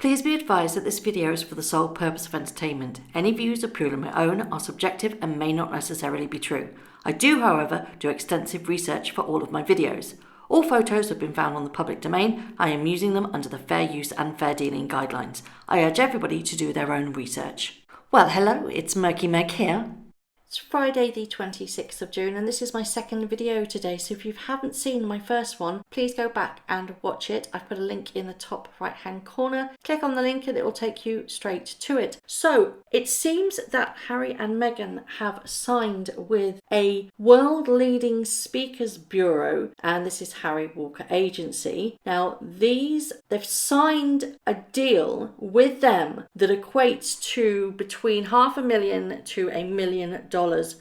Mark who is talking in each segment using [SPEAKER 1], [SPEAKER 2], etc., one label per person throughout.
[SPEAKER 1] Please be advised that this video is for the sole purpose of entertainment. Any views are purely my own, are subjective and may not necessarily be true. I do, however, do extensive research for all of my videos. All photos have been found on the public domain. I am using them under the fair use and fair dealing guidelines. I urge everybody to do their own research. Well, hello, it's Murky Meg here. It's Friday the 26th of June and this is my second video today, so if you haven't seen my first one, please go back and watch it. I've put a link in the top right hand corner. Click on the link and it will take you straight to it. So it seems that Harry and Meghan have signed with a world leading speakers bureau, and this is Harry Walker Agency. Now they've signed a deal with them that equates to between $500,000 to $1 million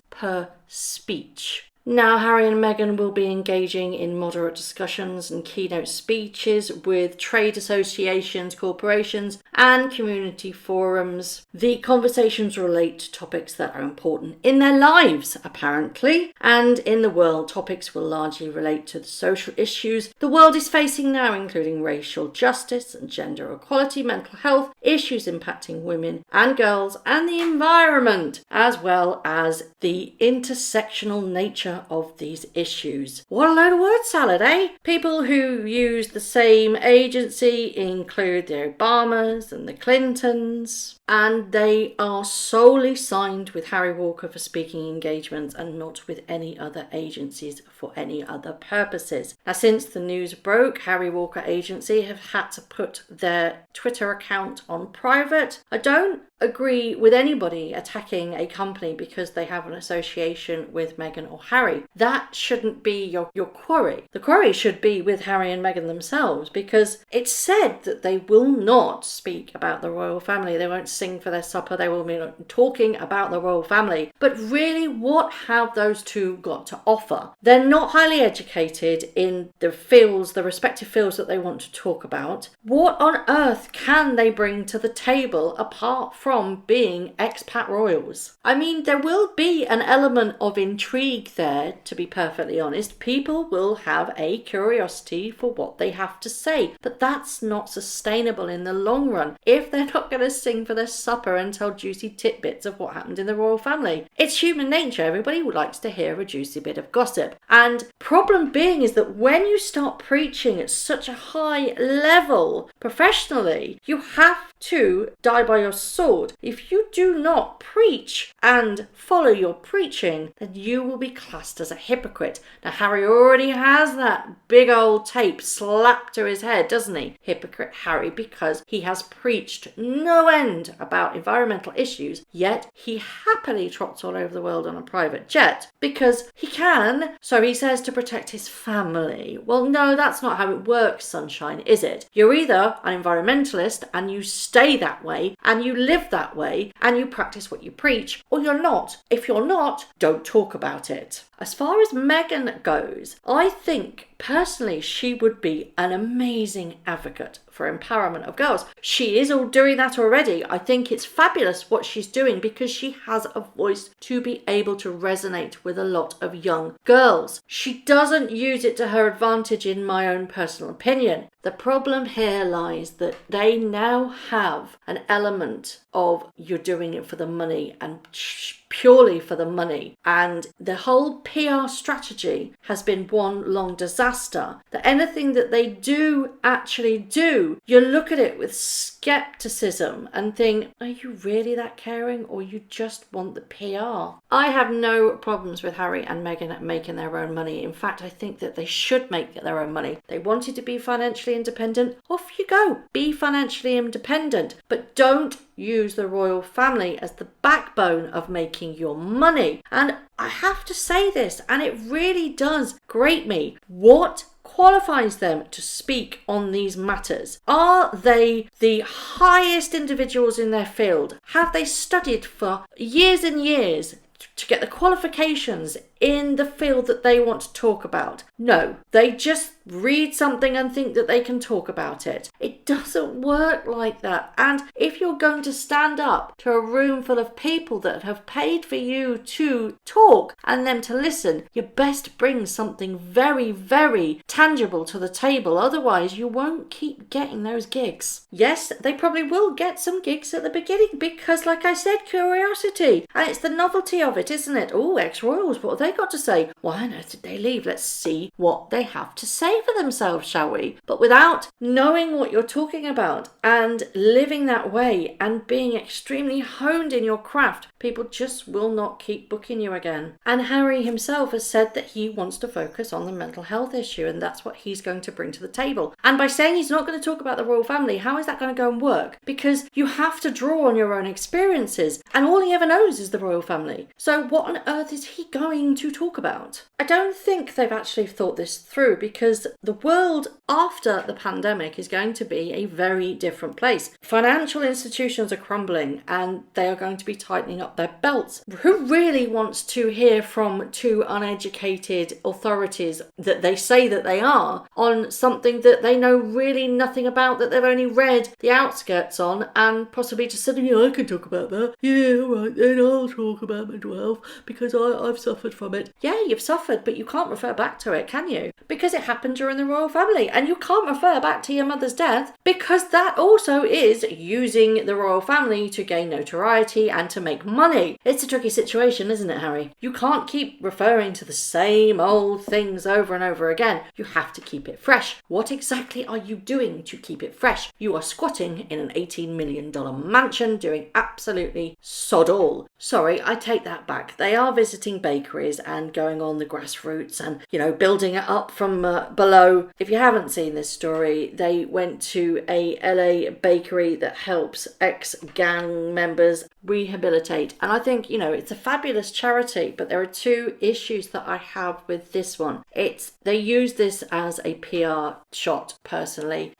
[SPEAKER 1] per speech. Now, Harry and Meghan will be engaging in moderate discussions and keynote speeches with trade associations, corporations, and community forums. The conversations relate to topics that are important in their lives, apparently, and in the world, topics will largely relate to the social issues the world is facing now, including racial justice and gender equality, mental health, issues impacting women and girls, and the environment, as well as the intersectional nature of these issues. What a load of word salad, eh? People who use the same agency include the Obamas and the Clintons, and they are solely signed with Harry Walker for speaking engagements and not with any other agencies for any other purposes. Now, since the news broke, Harry Walker Agency have had to put their Twitter account on private. I don't agree with anybody attacking a company because they have an association with Meghan or Harry. That shouldn't be your quarry. The quarry should be with Harry and Meghan themselves, because it's said that they will not speak about the royal family. They won't sing for their supper. They will be talking about the royal family. But really, what have those two got to offer? They're not highly educated in the fields, the respective fields that they want to talk about. What on earth can they bring to the table apart from being expat royals? I mean, there will be an element of intrigue there, to be perfectly honest. People will have a curiosity for what they have to say, but that's not sustainable in the long run if they're not going to sing for their supper and tell juicy tidbits of what happened in the royal family. It's human nature. Everybody likes to hear a juicy bit of gossip. And problem being is that when you start preaching at such a high level professionally, you have to die by your sword. If you do not preach and follow your preaching, then you will be classed as a hypocrite. Now, Harry already has that big old tape slapped to his head, doesn't he? Hypocrite Harry, because he has preached no end about environmental issues, yet he happily trots all over the world on a private jet because he can, so he says, to protect his family. Well, no, that's not how it works, sunshine, is it? You're either an environmentalist and you stay that way and you live that way and you practice what you preach, or you're not. If you're not, don't talk about it. As far as Meghan goes, I think personally she would be an amazing advocate for empowerment of girls. She is all doing that already. I think it's fabulous what she's doing because she has a voice to be able to resonate with a lot of young girls. She doesn't use it to her advantage, in my own personal opinion. The problem here lies that they now have an element of you're doing it for the money and purely for the money, and the whole PR strategy has been one long disaster. That anything that they do actually do, you look at it with skepticism and think, are you really that caring, or you just want the PR? I have no problems with Harry and Meghan making their own money. In fact, I think that they should make their own money. They wanted to be financially independent, off you go, be financially independent, but don't use the royal family as the backbone of making your money. And I have to say this, and it really does grate me. What qualifies them to speak on these matters? Are they the highest individuals in their field? Have they studied for years and years to get the qualifications in the field that they want to talk about. No, they just read something and think that they can talk about it. It doesn't work like that. And if you're going to stand up to a room full of people that have paid for you to talk and them to listen, you best bring something very, very tangible to the table. Otherwise, you won't keep getting those gigs. Yes, they probably will get some gigs at the beginning because, like I said, curiosity. And it's the novelty of it, isn't it? Oh, ex-royals, what have they got to say? Why on earth did they leave? Let's see what they have to say for themselves, shall we? But without knowing what you're talking about and living that way and being extremely honed in your craft, people just will not keep booking you again. And Harry himself has said that he wants to focus on the mental health issue, and that's what he's going to bring to the table. And by saying he's not going to talk about the royal family, how is that going to go and work? Because you have to draw on your own experiences, and all he ever knows is the royal family. So what on earth is he going to talk about? I don't think they've actually thought this through, because the world after the pandemic is going to be a very different place. Financial institutions are crumbling and they are going to be tightening up their belts. Who really wants to hear from two uneducated authorities that they say that they are on something that they know really nothing about, that they've only read the outskirts on, and possibly just said, yeah, I can talk about that. Yeah, all right, then I'll talk about mental health because I've suffered from it. Yeah, you've suffered, but you can't refer back to it, can you? Because it happened during the royal family, and you can't refer back to your mother's death because that also is using the royal family to gain notoriety and to make money. It's a tricky situation, isn't it, Harry? You can't keep referring to the same old things over and over again. You have to keep it fresh. What exactly are you doing to keep it fresh? You are squatting in an $18 million mansion doing absolutely sod all. Sorry, I take that back. They are visiting bakeries and going on the grassroots and, building it up from below. If you haven't seen this story, they went to a LA bakery that helps ex-gang members rehabilitate. And I think, it's a fabulous charity, but there are two issues that I have with this one. They use this as a PR shot, personally.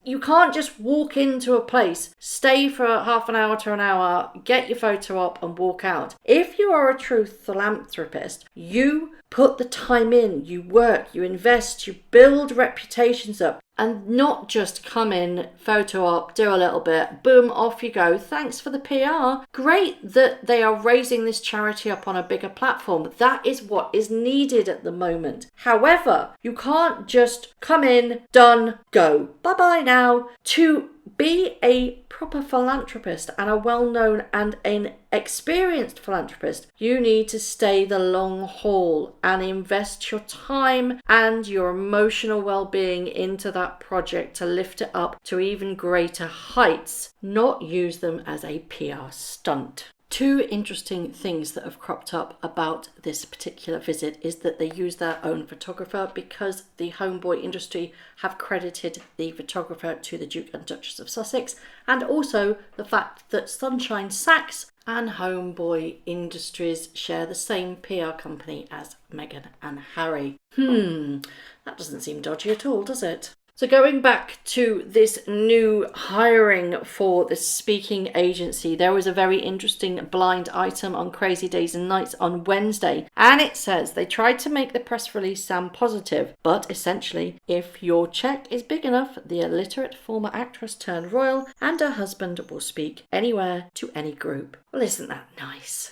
[SPEAKER 1] You can't just walk into a place, stay for half an hour to an hour, get your photo op and walk out. If you are a true philanthropist, you put the time in, you work, you invest, you build reputations up, and not just come in, photo op, do a little bit, boom, off you go. Thanks for the PR. Great that they are raising this charity up on a bigger platform. That is what is needed at the moment. However, you can't just come in, done, go. Bye-bye now. To be a proper philanthropist and a well-known and an experienced philanthropist, you need to stay the long haul and invest your time and your emotional well-being into that project to lift it up to even greater heights, not use them as a PR stunt. Two interesting things that have cropped up about this particular visit is that they use their own photographer because the homeboy industry have credited the photographer to the Duke and Duchess of Sussex, and also the fact that Sunshine Sachs and Homeboy Industries share the same PR company as Meghan and Harry. That doesn't seem dodgy at all, does it? So going back to this new hiring for the speaking agency, there was a very interesting blind item on Crazy Days and Nights on Wednesday, and it says they tried to make the press release sound positive, but essentially, if your check is big enough, the illiterate former actress turned royal and her husband will speak anywhere to any group. Well, isn't that nice?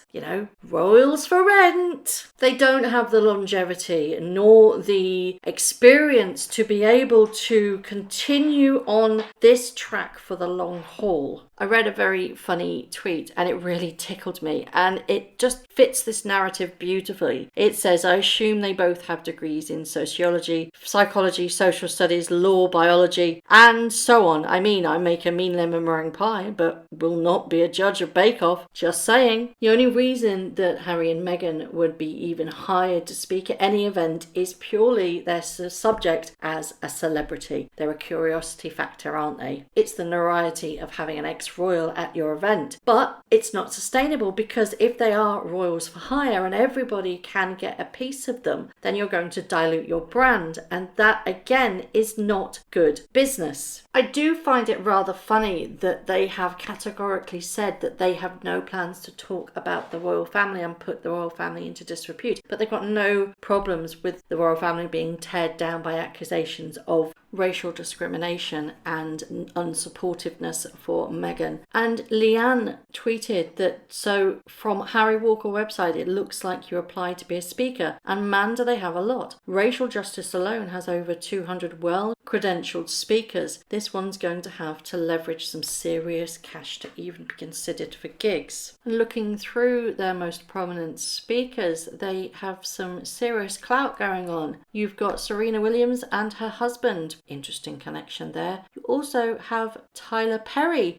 [SPEAKER 1] Royals for rent. They don't have the longevity nor the experience to be able to continue on this track for the long haul. I read a very funny tweet and it really tickled me, and it just fits this narrative beautifully. It says, I assume they both have degrees in sociology, psychology, social studies, law, biology, and so on. I make a mean lemon meringue pie, but will not be a judge of Bake Off. Just saying. The only reason that Harry and Meghan would be even hired to speak at any event is purely their subject as a celebrity. They're a curiosity factor, aren't they? It's the notoriety of having an ex-royal at your event. But it's not sustainable, because if they are royals for hire and everybody can get a piece of them, then you're going to dilute your brand. And that, again, is not good business. I do find it rather funny that they have categorically said that they have no no plans to talk about the royal family and put the royal family into disrepute, but they've got no problems with the royal family being teared down by accusations of racial discrimination and unsupportiveness for Meghan. And Leanne tweeted that, so from Harry Walker website, it looks like you applied to be a speaker, and man do they have a lot. Racial justice alone has over 200 well-credentialed speakers. This one's going to have to leverage some serious cash to even be considered for gigs. And looking through their most prominent speakers, they have some serious clout going on. You've got Serena Williams and her husband. Interesting connection there. You also have Tyler Perry.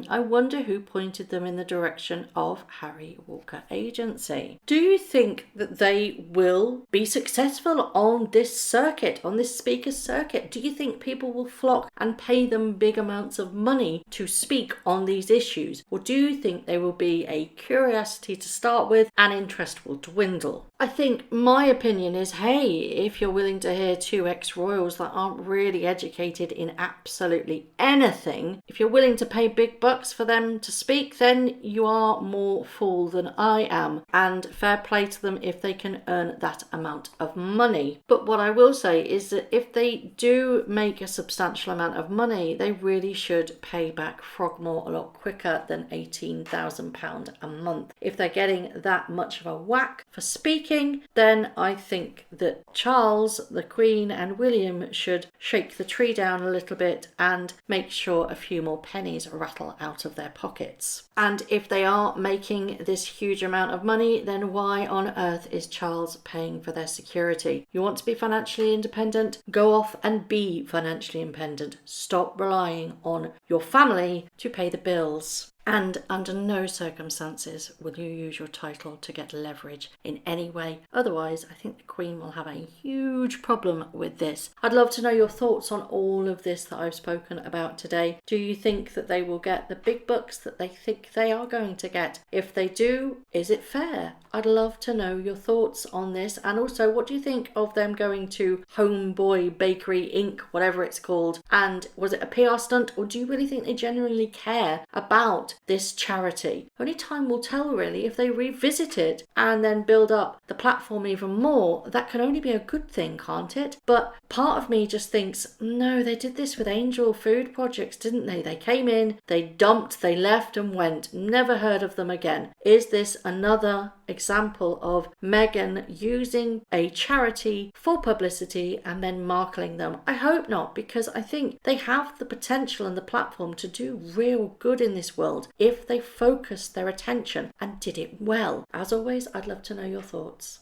[SPEAKER 1] I wonder who pointed them in the direction of Harry Walker Agency. Do you think that they will be successful on this circuit, on this speaker circuit? Do you think people will flock and pay them big amounts of money to speak on these issues? Or do you think they will be a curiosity to start with and interest will dwindle? I think my opinion is, hey, if you're willing to hear two ex-royals that aren't really educated in absolutely anything, if you're willing to pay big bucks for them to speak, then you are more fool than I am. And fair play to them if they can earn that amount of money. But what I will say is that if they do make a substantial amount of money, they really should pay back Frogmore a lot quicker than £18,000 a month. If they're getting that much of a whack for speaking, then I think that Charles, the Queen and William should shake the tree down a little bit and make sure a few more pennies rattle out of their pockets. And if they are making this huge amount of money, then why on earth is Charles paying for their security? You want to be financially independent? Go off and be financially independent. Stop relying on your family to pay the bills. And under no circumstances will you use your title to get leverage in any way. Otherwise, I think the Queen will have a huge problem with this. I'd love to know your thoughts on all of this that I've spoken about today. Do you think that they will get the big bucks that they think they are going to get? If they do, is it fair? I'd love to know your thoughts on this. And also, what do you think of them going to Homeboy Bakery Inc., whatever it's called? And was it a PR stunt, or do you really think they genuinely care about this charity? Only time will tell, really. If they revisit it and then build up the platform even more, that can only be a good thing, can't it? But part of me just thinks, no, they did this with Angel Food Projects, didn't they? They came in, they dumped, they left and went. Never heard of them again. Is this another example of Meghan using a charity for publicity and then marketing them? I hope not, because I think they have the potential and the platform to do real good in this world if they focused their attention and did it well. As always, I'd love to know your thoughts.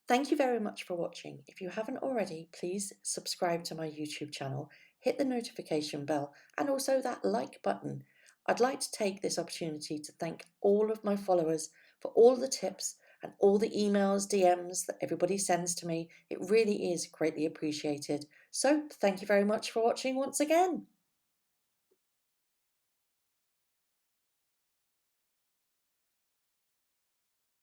[SPEAKER 1] Thank you very much for watching. If you haven't already, please subscribe to my YouTube channel, hit the notification bell and also that like button. I'd like to take this opportunity to thank all of my followers for all the tips and all the emails, DMs that everybody sends to me. It really is greatly appreciated. So thank you very much for watching once again.